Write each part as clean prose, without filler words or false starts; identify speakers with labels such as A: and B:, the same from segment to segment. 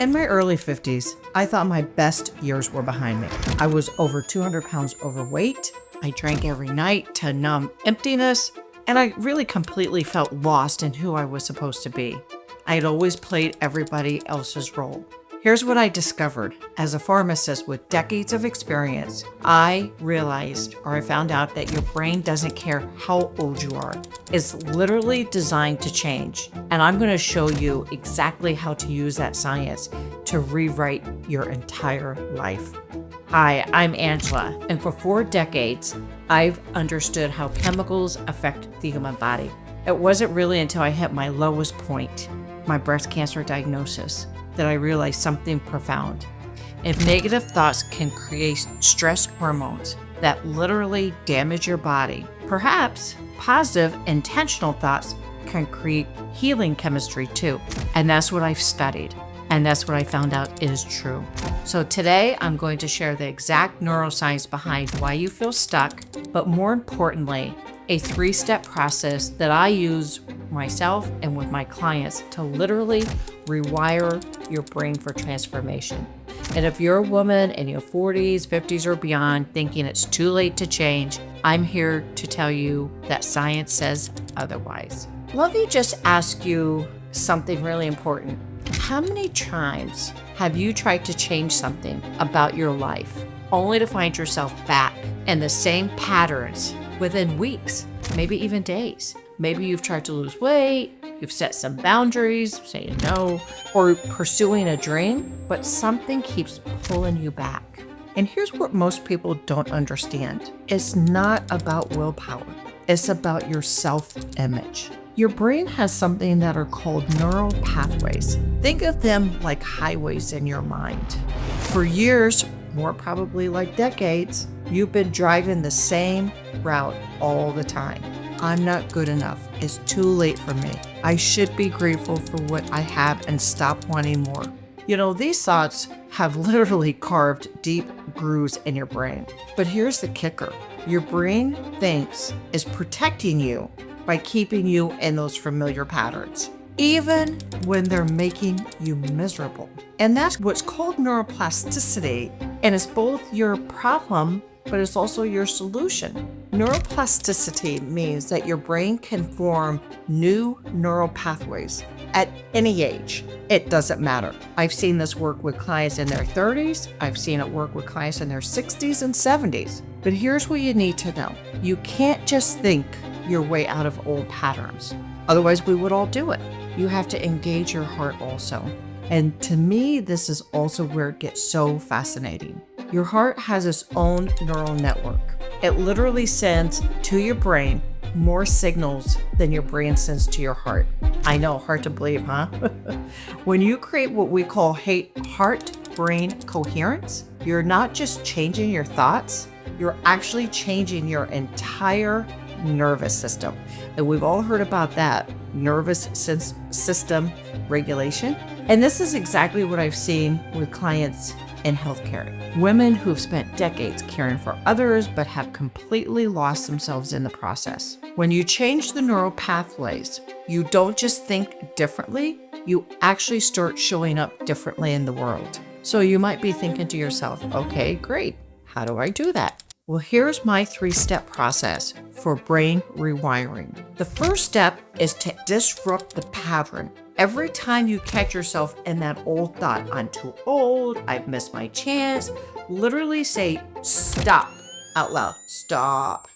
A: In my early 50s, I thought my best years were behind me. I was over 200 pounds overweight. I drank every night to numb emptiness, and I really completely felt lost in who I was supposed to be. I had always played everybody else's role. Here's what I discovered. As a pharmacist with decades of experience, I found out that your brain doesn't care how old you are. It's literally designed to change. And I'm going to show you exactly how to use that science to rewrite your entire life. Hi, I'm Angela, and for 4 decades, I've understood how chemicals affect the human body. It wasn't really until I hit my lowest point, my breast cancer diagnosis, that I realized something profound. If negative thoughts can create stress hormones that literally damage your body, perhaps positive intentional thoughts can create healing chemistry too. And that's what I've studied. And that's what I found out is true. So today I'm going to share the exact neuroscience behind why you feel stuck, but more importantly, a 3-step process that I use myself and with my clients to literally rewire your brain for transformation. And if you're a woman in your 40s, 50s, or beyond thinking it's too late to change, I'm here to tell you that science says otherwise. Let me just ask you something really important. How many times have you tried to change something about your life only to find yourself back in the same patterns within weeks, maybe even days? Maybe you've tried to lose weight, you've set some boundaries, saying no, or pursuing a dream, but something keeps pulling you back. And here's what most people don't understand. It's not about willpower. It's about your self-image. Your brain has something that are called neural pathways. Think of them like highways in your mind. For years, more probably like decades, you've been driving the same route all the time. I'm not good enough. It's too late for me. I should be grateful for what I have and stop wanting more. You know, these thoughts have literally carved deep grooves in your brain. But here's the kicker. Your brain thinks it's protecting you by keeping you in those familiar patterns, even when they're making you miserable. And that's what's called neuroplasticity. And it's both your problem, but it's also your solution. Neuroplasticity means that your brain can form new neural pathways at any age. It doesn't matter. I've seen this work with clients in their 30s. I've seen it work with clients in their 60s and 70s. But here's what you need to know. You can't just think your way out of old patterns. Otherwise, we would all do it. You have to engage your heart also. And to me, this is also where it gets so fascinating. Your heart has its own neural network. It literally sends to your brain more signals than your brain sends to your heart. I know, hard to believe, huh? When you create what we call heart-brain coherence, you're not just changing your thoughts, you're actually changing your entire nervous system. And we've all heard about that, nervous system regulation. And this is exactly what I've seen with clients in healthcare. Women who've spent decades caring for others but have completely lost themselves in the process. When you change the neural pathways, you don't just think differently, you actually start showing up differently in the world. So you might be thinking to yourself, okay, great. How do I do that? Well, here's my 3-step process for brain rewiring. The first step is to disrupt the pattern. Every time you catch yourself in that old thought, I'm too old, I've missed my chance, literally say, stop out loud, stop.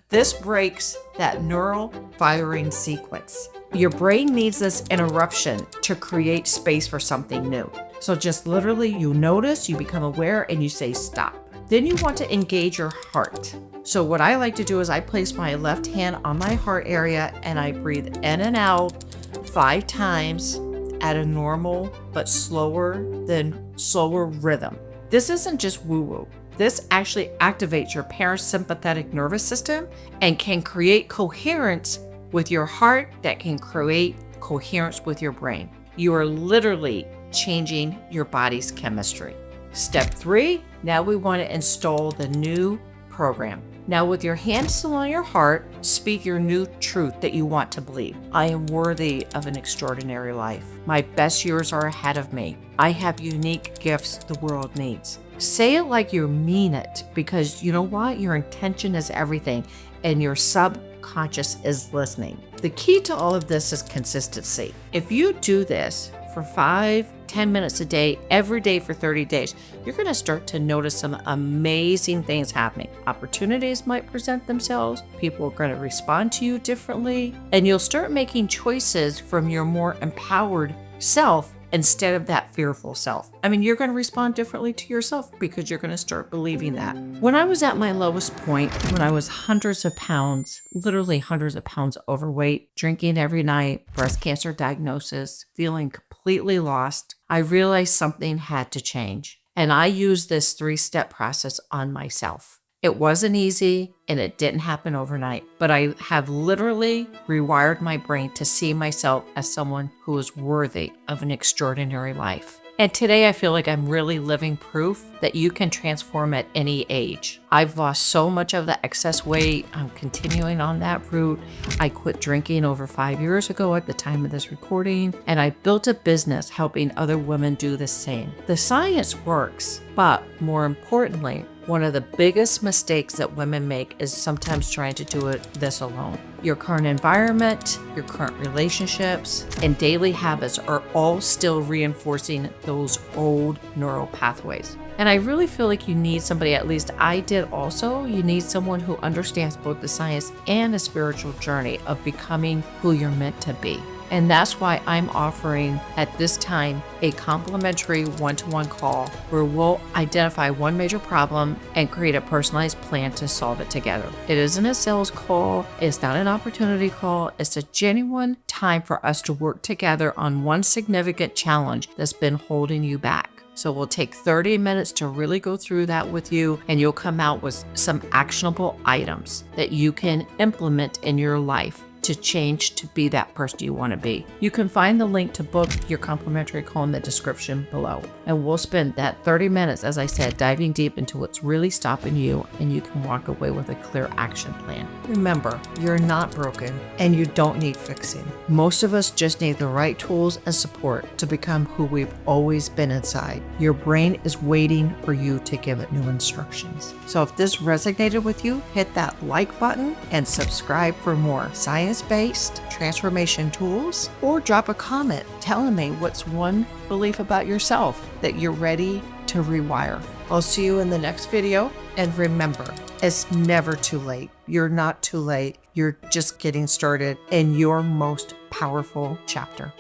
A: This breaks that neural firing sequence. Your brain needs this interruption to create space for something new. So just literally you notice, you become aware, and you say stop. Then you want to engage your heart. So what I like to do is I place my left hand on my heart area and I breathe in and out 5 times at a normal but slower rhythm. This isn't just woo-woo. This actually activates your parasympathetic nervous system and can create coherence with your heart that can create coherence with your brain. You are literally changing your body's chemistry. Step 3, now we want to install the new reprogram. Now, with your hand still on your heart, speak your new truth that you want to believe. I am worthy of an extraordinary life. My best years are ahead of me. I have unique gifts the world needs. Say it like you mean it, because you know what? Your intention is everything, and your subconscious is listening. The key to all of this is consistency. If you do this for 5-10 minutes a day, every day for 30 days, you're going to start to notice some amazing things happening. Opportunities might present themselves. People are going to respond to you differently, and you'll start making choices from your more empowered self instead of that fearful self. I mean, you're going to respond differently to yourself because you're going to start believing that. When I was at my lowest point, when I was hundreds of pounds, literally hundreds of pounds overweight, drinking every night, breast cancer diagnosis, feeling completely lost, I realized something had to change. And I used this 3-step process on myself. It wasn't easy and it didn't happen overnight, but I have literally rewired my brain to see myself as someone who is worthy of an extraordinary life. And today I feel like I'm really living proof that you can transform at any age. I've lost so much of the excess weight. I'm continuing on that route. I quit drinking over 5 years ago at the time of this recording, and I built a business helping other women do the same. The science works, but more importantly, one of the biggest mistakes that women make is sometimes trying to do this alone. Your current environment, your current relationships, and daily habits are all still reinforcing those old neural pathways. And I really feel like you need somebody, at least I did also, you need someone who understands both the science and the spiritual journey of becoming who you're meant to be. And that's why I'm offering at this time a complimentary one-to-one call where we'll identify one major problem and create a personalized plan to solve it together. It isn't a sales call. It's not an opportunity call. It's a genuine time for us to work together on one significant challenge that's been holding you back. So we'll take 30 minutes to really go through that with you, and you'll come out with some actionable items that you can implement in your life to change to be that person you want to be. You can find the link to book your complimentary call in the description below. And we'll spend that 30 minutes, as I said, diving deep into what's really stopping you, and you can walk away with a clear action plan. Remember, you're not broken and you don't need fixing. Most of us just need the right tools and support to become who we've always been inside. Your brain is waiting for you to give it new instructions. So if this resonated with you, hit that like button and subscribe for more science-based transformation tools, or drop a comment telling me what's one belief about yourself that you're ready to rewire. I'll see you in the next video, and remember, it's never too late. You're not too late. You're just getting started in your most powerful chapter.